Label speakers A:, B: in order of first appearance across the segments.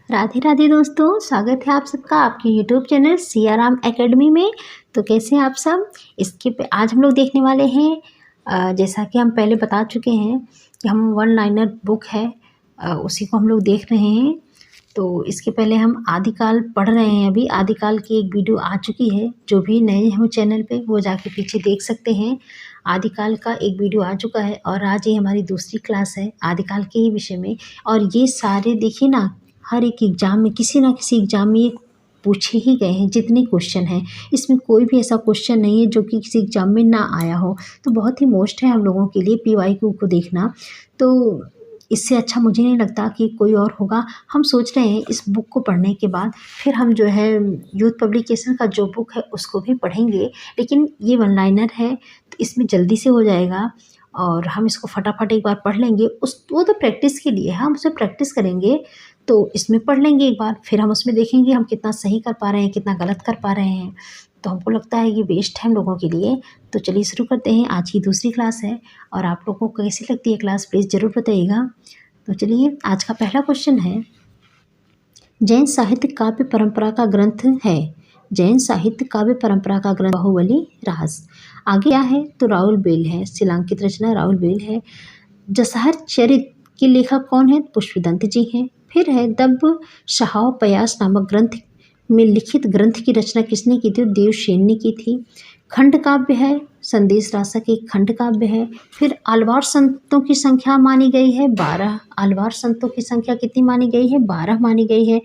A: राधे राधे दोस्तों, स्वागत है आप सबका आपके यूट्यूब चैनल सियाराम एकेडमी में। तो कैसे हैं आप सब। आज हम लोग देखने वाले हैं, जैसा कि हम पहले बता चुके हैं कि हम वन लाइनर बुक है, उसी को हम लोग देख रहे हैं। तो इसके पहले हम आदिकाल पढ़ रहे हैं। अभी आदिकाल की एक वीडियो आ चुकी है, जो भी नए हैं चैनल पे वो जाके पीछे देख सकते हैं। आदिकाल का एक वीडियो आ चुका है और आज ये हमारी दूसरी क्लास है आदिकाल के ही विषय में। और ये सारे देखिए ना, हर एक एग्ज़ाम में किसी ना किसी एग्ज़ाम में ये पूछे ही गए हैं। जितने क्वेश्चन हैं इसमें कोई भी ऐसा क्वेश्चन नहीं है जो कि किसी एग्ज़ाम में ना आया हो। तो बहुत ही मोस्ट है हम लोगों के लिए PYQ को देखना। तो इससे अच्छा मुझे नहीं लगता कि कोई और होगा। हम सोच रहे हैं इस बुक को पढ़ने के बाद फिर हम जो है यूथ पब्लिकेशन का जो बुक है उसको भी पढ़ेंगे। लेकिन ये वन लाइनर है तो इसमें जल्दी से हो जाएगा और हम इसको फटाफट एक बार पढ़ लेंगे। वो तो प्रैक्टिस के लिए है, हम उसे प्रैक्टिस करेंगे। तो इसमें पढ़ लेंगे एक बार, फिर हम उसमें देखेंगे हम कितना सही कर पा रहे हैं, कितना गलत कर पा रहे हैं। तो हमको लगता है ये बेस्ट है हम लोगों के लिए। तो चलिए शुरू करते हैं। आज की दूसरी क्लास है और आप लोगों को कैसी लगती है क्लास प्लीज़ ज़रूर बताइएगा। तो चलिए, आज का पहला क्वेश्चन है, जैन साहित्य काव्य परंपरा का ग्रंथ है। जैन साहित्य काव्य परंपरा का ग्रंथ बाहुबली रास। आगे क्या है तो राहुल बेल है, शिलांकित रचना राहुल बेल है। जसहर चरित के लेखक कौन है? पुष्पदंत जी हैं। फिर है दब्ब शाह पयास नामक ग्रंथ में लिखित ग्रंथ की रचना किसने की थी? देवसेन ने की थी। खंड काव्य है, संदेश रासक एक खंड काव्य है। फिर आलवार संतों की संख्या मानी गई है 12। आलवार संतों की संख्या कितनी मानी गई है? 12 मानी गई है।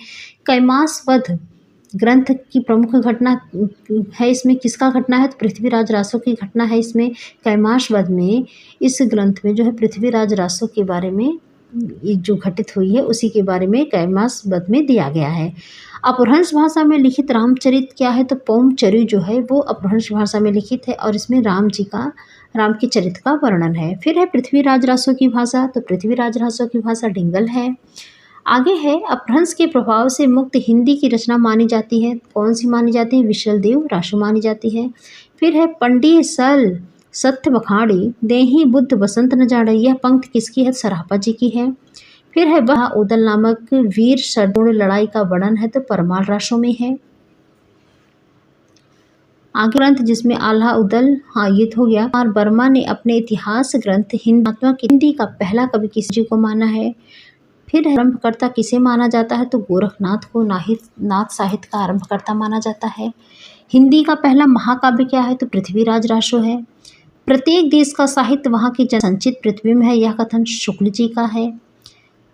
A: कैमास वध ग्रंथ की प्रमुख घटना है, इसमें किसका घटना है? तो पृथ्वीराज रासो की घटना है इसमें। कैमास वध में इस ग्रंथ में जो है पृथ्वीराज रासो के बारे में जो घटित हुई है उसी के बारे में कैमास वध में दिया गया है। अपभ्रंश भाषा में लिखित रामचरित क्या है? तो पौमचरी जो है वो अपभ्रंश भाषा में लिखित है और इसमें राम के चरित्र का वर्णन है। फिर है पृथ्वीराज रासो की भाषा, तो पृथ्वीराज रासो की भाषा डिंगल है। आगे है अपभ्रंश के प्रभाव से मुक्त हिंदी की रचना मानी जाती है। कौन सी मानी जाती है? विशल देव रासो मानी जाती है। फिर है पंडित सल सत्य बखाड़ी देही बुद्ध बसंत न जाड़े, यह पंक्ति किसकी है? सरापा जी की है। फिर है वह उदल नामक वीर सरदोड़ लड़ाई का वर्णन है, तो परमाल रासो में है। आगे ग्रंथ जिसमें आल्हा उदल, हाँ ये तो हो गया। और वर्मा ने अपने इतिहास ग्रंथ हिंदी का पहला कवि किस जी को माना है? फिर है आरंभकर्ता किसे माना जाता है? तो गोरखनाथ को नाथ साहित्य का आरंभकर्ता माना जाता है। हिंदी का पहला महाकाव्य क्या है? तो पृथ्वीराज रासो है। प्रत्येक देश का साहित्य वहाँ की संचित प्रतिबिंब है, यह कथन शुक्ल जी का है।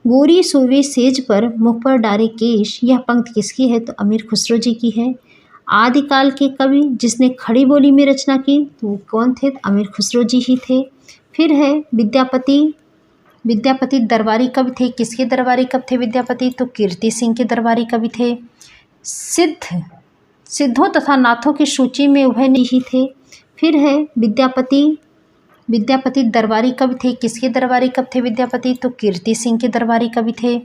A: गोरी सोवे सेज पर मुख पर डारे केश, यह पंक्ति किसकी है? तो अमीर खुसरो जी की है। आदिकाल के कवि जिसने खड़ी बोली में रचना की तो वो कौन थे? तो अमीर खुसरो जी ही थे। फिर है विद्यापति दरबारी कवि थे। किसके दरबारी कवि थे विद्यापति? तो कीर्ति सिंह के दरबारी कवि थे। सिद्धों तथा नाथों की सूची में उभय ही थे। फिर है विद्यापति दरबारी कवि थे। किसके दरबारी कवि थे विद्यापति? तो कीर्ति सिंह के दरबारी कवि थे।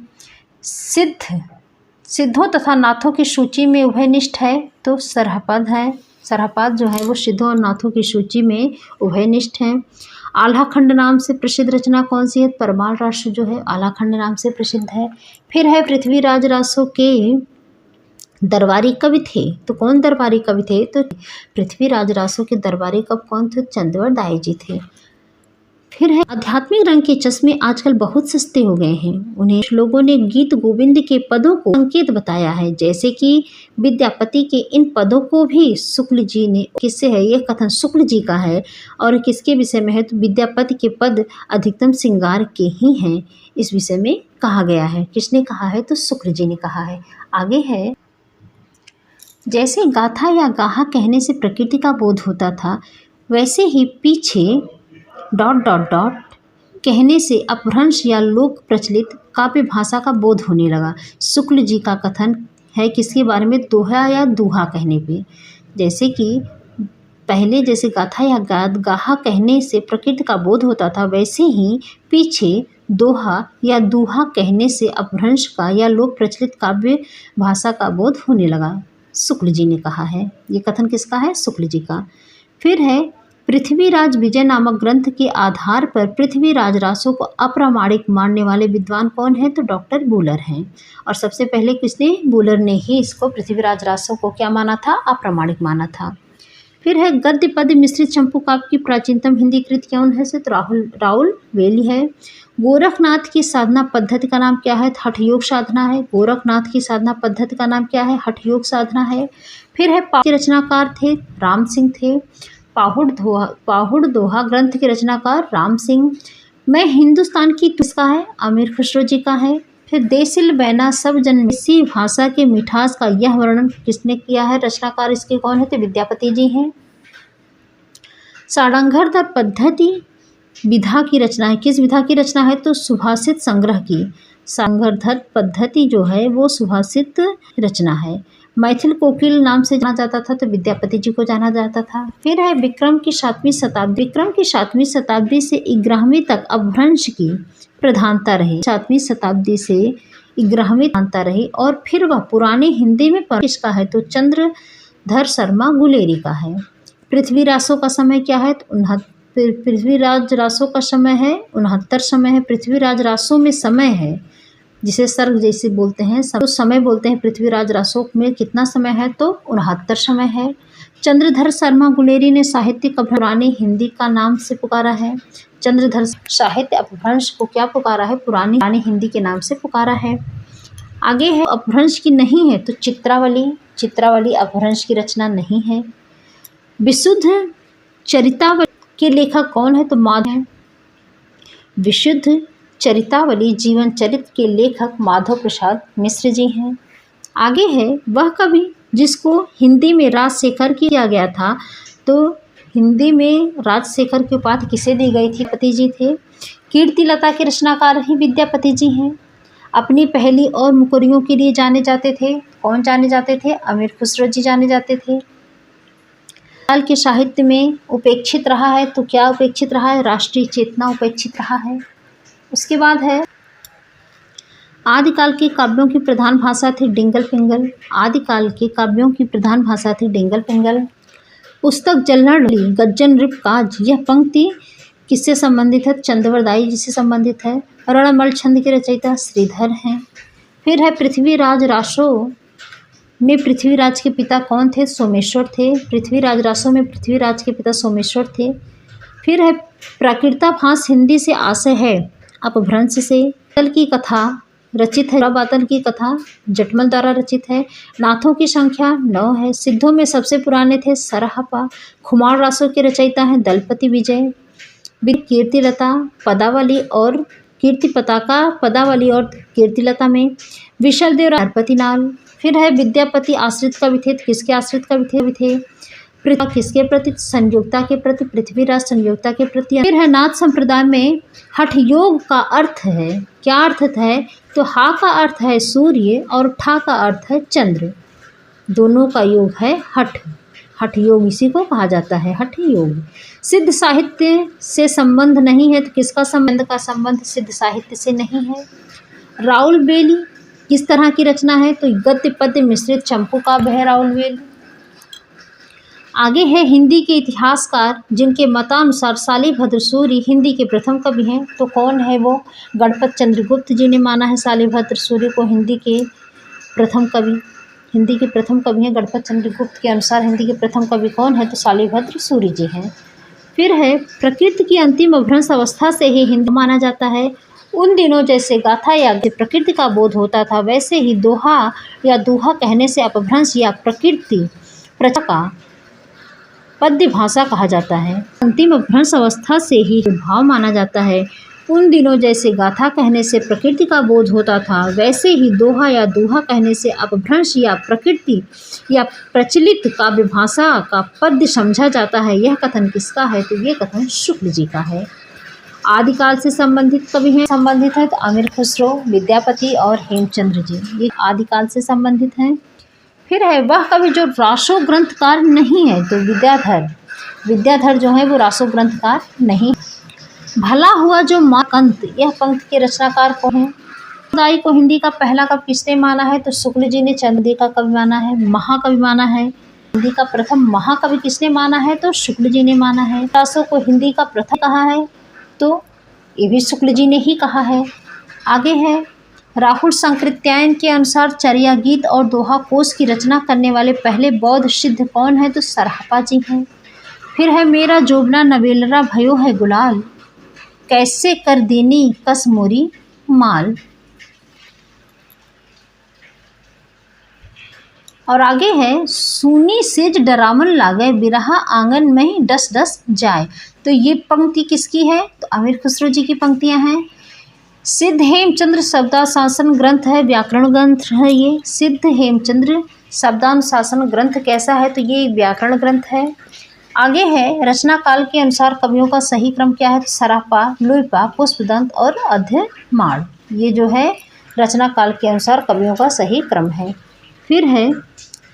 A: सिद्धों तथा नाथों की सूची में उभयनिष्ठ है, तो सरहपद है। सरहपद जो है वो सिद्धों और नाथों की सूची में उभयनिष्ठ है। आल्हा खंड नाम से प्रसिद्ध रचना कौन सी है? परमाल रासो जो है आल्हा खंड नाम से प्रसिद्ध है। फिर है पृथ्वीराज रासो के दरबारी कवि थे, तो कौन दरबारी कवि थे? तो पृथ्वीराज रासो के दरबारी कवि कौन थे? चंद्रवर दाई जी थे। फिर है आध्यात्मिक रंग के चश्मे आजकल बहुत सस्ते हो गए हैं, उन्हें लोगों ने गीत गोविंद के पदों को संकेत बताया है, जैसे कि विद्यापति के इन पदों को भी शुक्ल जी ने, किससे है यह कथन? शुक्ल जी का है। और किसके विषय में है? तो विद्यापति के पद अधिकतम श्रृंगार के ही हैं, इस विषय में कहा गया है। किसने कहा है? तो शुक्ल जी ने कहा है। आगे है, जैसे गाथा या गाहा कहने से प्रकृति का बोध होता था, वैसे ही पीछे ... कहने से अपभ्रंश या लोक प्रचलित काव्य भाषा का बोध होने लगा। शुक्ल जी का कथन है किसके बारे में? दोहा या दूहा कहने पे। जैसे कि पहले जैसे गाथा या गाहा कहने से प्रकृति का बोध होता था, वैसे ही पीछे दोहा या दूहा कहने से अपभ्रंश का या लोक प्रचलित काव्य भाषा का बोध होने लगा। शुक्ल जी ने कहा है। ये कथन किसका है? शुक्ल जी का। फिर है पृथ्वीराज विजय नामक ग्रंथ के आधार पर पृथ्वीराज रासो को अप्रामाणिक मानने वाले विद्वान कौन है? तो डॉक्टर बूलर हैं। और सबसे पहले किसने? बूलर ने ही इसको पृथ्वीराज रासो को क्या माना था? अप्रामाणिक माना था। फिर है गद्य पद्य मिश्रित चंपू काव्य की प्राचीनतम हिंदी कृत कौन है? तो राहुल वेली है। गोरखनाथ की साधना पद्धति का नाम क्या है? हठ योग साधना है। गोरखनाथ की साधना पद्धति का नाम क्या है? हठ योग साधना है। फिर है के रचनाकार थे राम सिंह थे। पाहुड़ दोहा ग्रंथ के रचनाकार राम सिंह। मैं हिंदुस्तान की किसका है? अमीर खुसरो जी का है। फिर देसिल बैना सब जनमेसी भाषा के मिठास का यह वर्णन किसने किया है? रचनाकार इसके कौन है? तो विद्यापति जी हैं। सारंगधर पद्धति विधा की रचना है। किस विधा की रचना है? तो सुभाषित संग्रह की। सारंगधर पद्धति जो है वो सुभाषित रचना है। मैथिल कोकिल नाम से जाना जाता था तो विद्यापति जी को जाना जाता था। फिर है विक्रम की 7वीं शताब्दी से 11वीं तक अपभ्रंश की प्रधानता रही। 7वीं शताब्दी से 11वीं प्रधानता रही। और फिर वह पुरानी हिंदी में किसका है? तो चंद्रधर शर्मा गुलेरी का है। पृथ्वी रासो का समय क्या है? तो पृथ्वीराज रासो का समय है 69 समय है। पृथ्वीराज रासो में समय है जिसे सर्ग जैसे बोलते हैं, सब समय बोलते हैं। पृथ्वीराज रासो में कितना समय है? तो 69 समय है। चंद्रधर शर्मा गुलेरी ने साहित्यिक पुरानी हिंदी का नाम से पुकारा है। चंद्रधर साहित्य अपभ्रंश को क्या पुकारा है? पुरानी हिंदी के नाम से पुकारा है। आगे है अपभ्रंश की नहीं है तो चित्रावली अपभ्रंश की रचना नहीं है। विशुद्ध चरितावली के लेखक कौन है? तो माधव है। विशुद्ध चरितावली जीवन चरित्र के लेखक माधव प्रसाद मिश्र जी हैं। आगे है वह कवि जिसको हिंदी में राजशेखर किया गया था, तो हिंदी में राजशेखर की उपाधि किसे दी गई थी? पति जी थे। कीर्तिलता के रचनाकार ही विद्यापति जी हैं। अपनी पहली और मुकरियों के लिए जाने जाते थे। कौन जाने जाते थे? अमीर खुसरो जी जाने जाते थे। काल के साहित्य में उपेक्षित रहा है तो क्या उपेक्षित रहा है? राष्ट्रीय चेतना उपेक्षित रहा है। उसके बाद है आदिकाल के काव्यों की प्रधान भाषा थी डिंगल पिंगल। आदिकाल के काव्यों की प्रधान भाषा थी डिंगल पिंगल। पुस्तक जल्लड़ गज्जन रिप काज, यह पंक्ति किससे संबंधित है? चंद्रवरदाई जी से संबंधित है। रणमल छंद के रचयिता श्रीधर हैं। फिर है पृथ्वीराज रासो में पृथ्वीराज के पिता कौन थे? सोमेश्वर थे। पृथ्वीराज रासो में पृथ्वीराज के पिता सोमेश्वर थे। फिर है प्राकृताभास हिंदी से आशय है अपभ्रंश से। बातल की कथा रचित है। बातल की कथा जटमल द्वारा रचित है। नाथों की संख्या 9 है। सिद्धों में सबसे पुराने थे सरहपा। खुमार रासों के रचयिता हैं दलपति विजय। कीर्तिलता पदावली और कीर्ति पताका पदावली और कीर्तिलता में विशलदेव नरपतिलाल। फिर है विद्यापति आश्रित कवि थे। किसके आश्रित कवि थे? किसके प्रति? संयोगता के प्रति। पृथ्वीराज संयोगता के प्रति। फिर है नाथ संप्रदाय में हठ योग का अर्थ है, क्या अर्थ है? तो हा का अर्थ है सूर्य और ठा का अर्थ है चंद्र, दोनों का योग है हठ। हठ योग इसी को कहा जाता है, हठ योग। सिद्ध साहित्य से संबंध नहीं है तो किसका संबंध का संबंध सिद्ध साहित्य से नहीं है। राउल बेली किस तरह की रचना है? तो गद्य पद्य मिश्रित चंपू काव्य है राउल बेली। आगे है हिंदी के इतिहासकार जिनके मतानुसार शालिभद्र सूरि हिंदी के प्रथम कवि हैं, तो कौन है वो? गणपत चंद्रगुप्त जी ने माना है शालिभद्र सूरि को हिंदी के प्रथम कवि। हिंदी के प्रथम कवि हैं गणपत चंद्रगुप्त के अनुसार। हिंदी के प्रथम कवि कौन है? तो शालिभद्र सूरि जी हैं। फिर है प्रकृति की अंतिम अभ्रंश अवस्था से ही हिंदी माना जाता है। उन दिनों जैसे गाथा या प्रकृति का बोध होता था वैसे ही दोहा या दूहा कहने से अपभ्रंश या प्रकृति प्रजा का पद्य भाषा कहा जाता है। अंतिम अपभ्रंश अवस्था से ही भाव माना जाता है। उन दिनों जैसे गाथा कहने से प्रकृति का बोध होता था वैसे ही दोहा या दूहा कहने से अपभ्रंश या प्रकृति या प्रचलित काव्य भाषा का पद्य समझा जाता है। यह कथन किसका है? तो ये कथन शुक्ल जी का है। आदिकाल से संबंधित कवि हैं, संबंधित है तो अमीर खुसरो, विद्यापति और हेमचंद्र जी, ये आदिकाल से संबंधित हैं। फिर है वह कवि जो रासो ग्रंथकार नहीं है, तो विद्याधर जो है वो रासो ग्रंथकार नहीं। भला हुआ जो माकंत, यह पंक्ति के रचनाकार कौन है? दाई को हिंदी का पहला कवि किसने माना है? तो शुक्ल जी ने चंद्र का कवि माना है, महाकवि माना है। हिंदी का प्रथम महाकवि किसने माना है? तो शुक्ल जी ने माना है। कालिदास को हिंदी का प्रथम कहा है तो ये भी शुक्ल जी ने ही कहा है। आगे है, राहुल संकृत्यायन के अनुसार चर्या गीत और दोहा कोश की रचना करने वाले पहले बौद्ध सिद्ध कौन है? तो सरहपा जी हैं। फिर है, मेरा जोबना नवेलरा भयो है गुलाल, कैसे कर देनी कस मोरी माल। और आगे है, सूनी सेज डरावन लागे बिरहा आंगन में डस डस जाए। तो ये पंक्ति किसकी है? तो अमीर खुसरो जी की पंक्तियां हैं। सिद्ध हेमचंद्र शब्दानुशासन ग्रंथ है, व्याकरण ग्रंथ है ये। सिद्ध हेमचंद्र शब्दानुशासन ग्रंथ कैसा है? तो ये व्याकरण ग्रंथ है। आगे है, रचना काल के अनुसार कवियों का सही क्रम क्या है? तो सरापा, लुइपा, पुष्पदंत और अध्यमाण। ये जो है रचना काल के अनुसार कवियों का सही क्रम है। फिर है,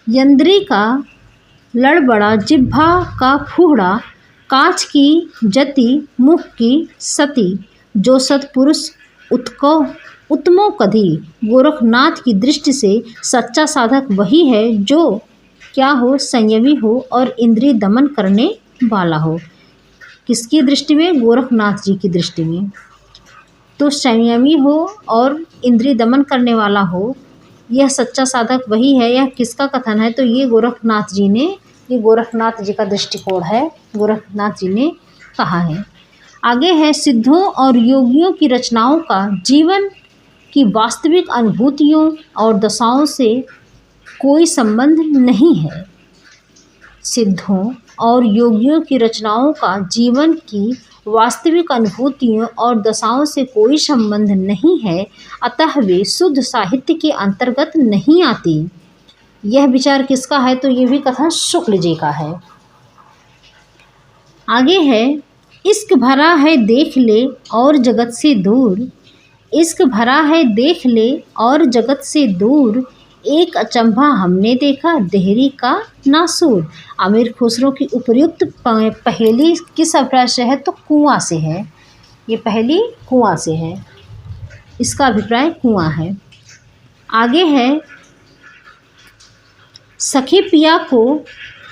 A: यंद्री का लड़बड़ा, जिह्वा का फूहड़ा, कांच की जति, मुख की सती, जो सत्पुरुष उत्तमो कधी। गोरखनाथ की दृष्टि से सच्चा साधक वही है जो क्या हो? संयमी हो और इंद्रिय दमन करने वाला हो। किसकी दृष्टि में? गोरखनाथ जी की दृष्टि में। तो संयमी हो और इंद्रिय दमन करने वाला हो, यह सच्चा साधक वही है। यह किसका कथन है? तो ये गोरखनाथ जी का दृष्टिकोण है, गोरखनाथ जी ने कहा है। आगे है, सिद्धों और योगियों की रचनाओं का जीवन की वास्तविक अनुभूतियों और दशाओं से कोई संबंध नहीं है। सिद्धों और योगियों की रचनाओं का जीवन की वास्तविक अनुभूतियों और दशाओं से कोई संबंध नहीं है, अतः वे शुद्ध साहित्य के अंतर्गत नहीं आती। यह विचार किसका है? तो ये भी कथन शुक्ल जी का है। आगे है, इश्क भरा है देख ले और जगत से दूर, इश्क भरा है देख ले और जगत से दूर, एक अचंभा हमने देखा देहरी का नासूर। अमीर खुसरो की उपर्युक्त पहेली किस अभिप्राय से है? तो कुआं से है। ये पहेली कुआं से है, इसका अभिप्राय कुआं है। आगे है, सखी पिया को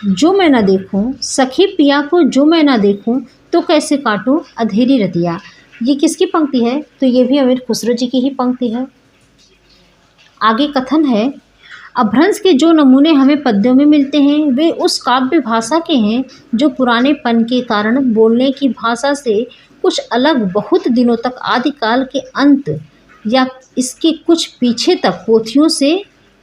A: जो मैं न देखूं, सखी पिया को जो मैं न देखूं, तो कैसे काटूं अंधेरी रतिया। ये किसकी पंक्ति है? तो ये भी अमीर खुसरो जी की ही पंक्ति है। आगे कथन है, अपभ्रंश के जो नमूने हमें पद्यों में मिलते हैं वे उस काव्य भाषा के हैं जो पुरानेपन के कारण बोलने की भाषा से कुछ अलग बहुत दिनों तक आदिकाल के अंत या इसके कुछ पीछे तक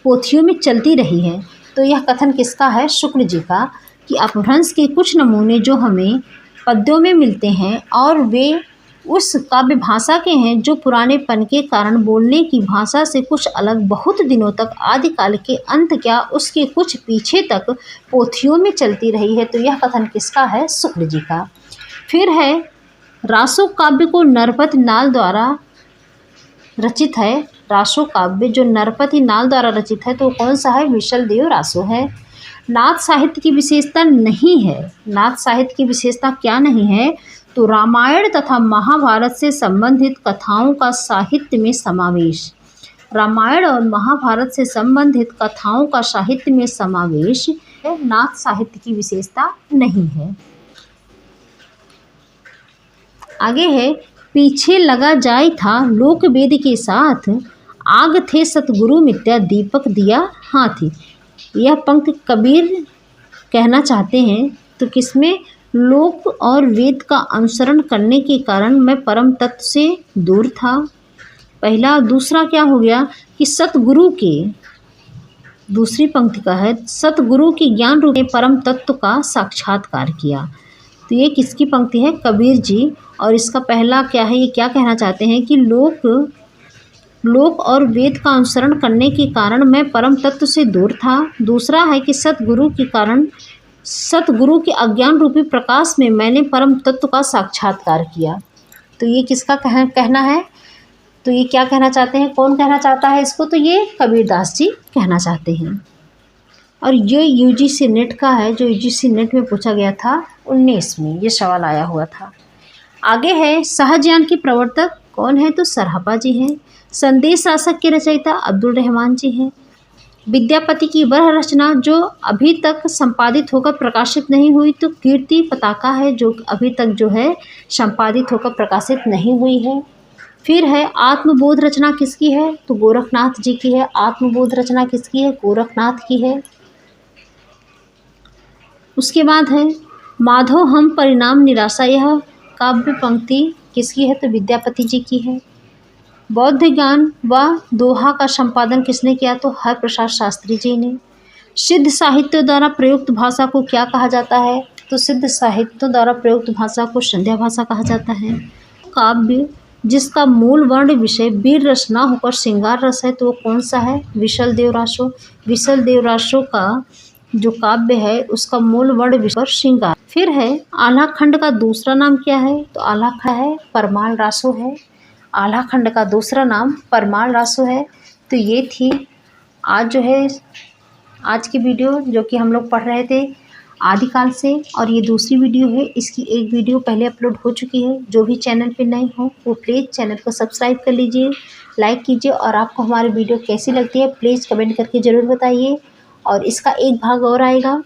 A: पोथियों में चलती रही है। तो यह कथन किसका है? शुक्ल जी का, कि अपभ्रंश के कुछ नमूने जो हमें पद्यों में मिलते हैं और वे उस काव्य भाषा के हैं जो पुरानेपन के कारण बोलने की भाषा से कुछ अलग बहुत दिनों तक आदिकाल के अंत क्या उसके कुछ पीछे तक पोथियों में चलती रही है। तो यह कथन किसका है? शुक्ल जी का। फिर है, रासो काव्य को नरपति नाल द्वारा रचित है। रासो काव्य जो नरपति नाल द्वारा रचित है तो कौन सा है? विशल देव रासो है। नाथ साहित्य की विशेषता नहीं है। नाथ साहित्य की विशेषता क्या नहीं है? तो रामायण तथा महाभारत से संबंधित कथाओं का साहित्य में समावेश। रामायण और महाभारत से संबंधित कथाओं का साहित्य में समावेश नाथ साहित्य की विशेषता नहीं है। आगे है, पीछे लगा जाए था लोक वेद के साथ, आग थे सतगुरु मित्या दीपक दिया हाथी। यह पंक्ति कबीर कहना चाहते हैं तो किसमें? लोक और वेद का अनुसरण करने के कारण मैं परम तत्व से दूर था, पहला। दूसरा क्या हो गया कि सतगुरु के, दूसरी पंक्ति का है, सतगुरु के ज्ञान रूप में परम तत्व का साक्षात्कार किया। तो ये किसकी पंक्ति है? कबीर जी। और इसका पहला क्या है? ये क्या कहना चाहते हैं कि लोक और वेद का अनुसरण करने के कारण मैं परम तत्व से दूर था। दूसरा है कि सतगुरु के कारण, सतगुरु के अज्ञान रूपी प्रकाश में मैंने परम तत्व का साक्षात्कार किया। तो ये किसका कहना है? तो ये क्या कहना चाहते हैं? कौन कहना चाहता है इसको? तो ये कबीरदास जी कहना चाहते हैं। और ये यूजीसी नेट का है, जो यूजीसी नेट में पूछा गया था 19 में ये सवाल आया हुआ था। आगे है, सहज्ञान के प्रवर्तक कौन है? तो सरहपा जी हैं। संदेश शासक के रचयिता अब्दुल रहमान जी हैं। विद्यापति की वह रचना जो अभी तक संपादित होकर प्रकाशित नहीं हुई तो कीर्ति पताका है, जो अभी तक जो है संपादित होकर प्रकाशित नहीं हुई है। फिर है आत्मबोध रचना किसकी है, तो गोरखनाथ जी की है। आत्मबोध रचना किसकी है, गोरखनाथ की है। उसके बाद है माधव हम परिणाम निराशा, यह काव्य पंक्ति किसकी है, तो विद्यापति जी की है। बौद्ध ज्ञान व दोहा का संपादन किसने किया, तो हरप्रसाद शास्त्री जी ने। सिद्ध साहित्य द्वारा प्रयुक्त भाषा को क्या कहा जाता है, तो सिद्ध साहित्य द्वारा प्रयुक्त भाषा को संध्या भाषा कहा जाता है। काव्य जिसका मूल वर्ण विषय वीर रस न होकर श्रृंगार रस है, तो वो कौन सा है, विशल देवरासो। विशल देवरासो का जो काव्य है उसका मूल वर्ण विषय श्रृंगार। फिर है आल्हा खंड का दूसरा नाम क्या है, तो आल्हा खंड है परमाल रासो है। आल्हा खंड का दूसरा नाम परमाल रासो है। तो ये थी आज जो है आज की वीडियो, जो कि हम लोग पढ़ रहे थे आदिकाल से, और ये दूसरी वीडियो है। इसकी एक वीडियो पहले अपलोड हो चुकी है। जो भी चैनल पे नए हो वो प्लीज़ चैनल को सब्सक्राइब कर लीजिए, लाइक कीजिए, और आपको हमारी वीडियो कैसी लगती है प्लीज़ कमेंट करके ज़रूर बताइए। और इसका एक भाग और आएगा,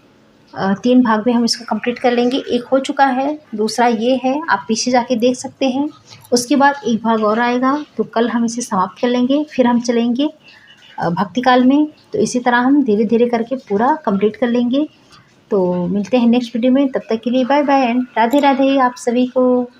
A: 3 भाग में हम इसको कंप्लीट कर लेंगे। एक हो चुका है, दूसरा ये है, आप पीछे जाके देख सकते हैं। उसके बाद एक भाग और आएगा, तो कल हम इसे समाप्त कर लेंगे। फिर हम चलेंगे भक्ति काल में। तो इसी तरह हम धीरे धीरे करके पूरा कंप्लीट कर लेंगे। तो मिलते हैं नेक्स्ट वीडियो में, तब तक के लिए bye bye and Radhe Radhe आप सभी को।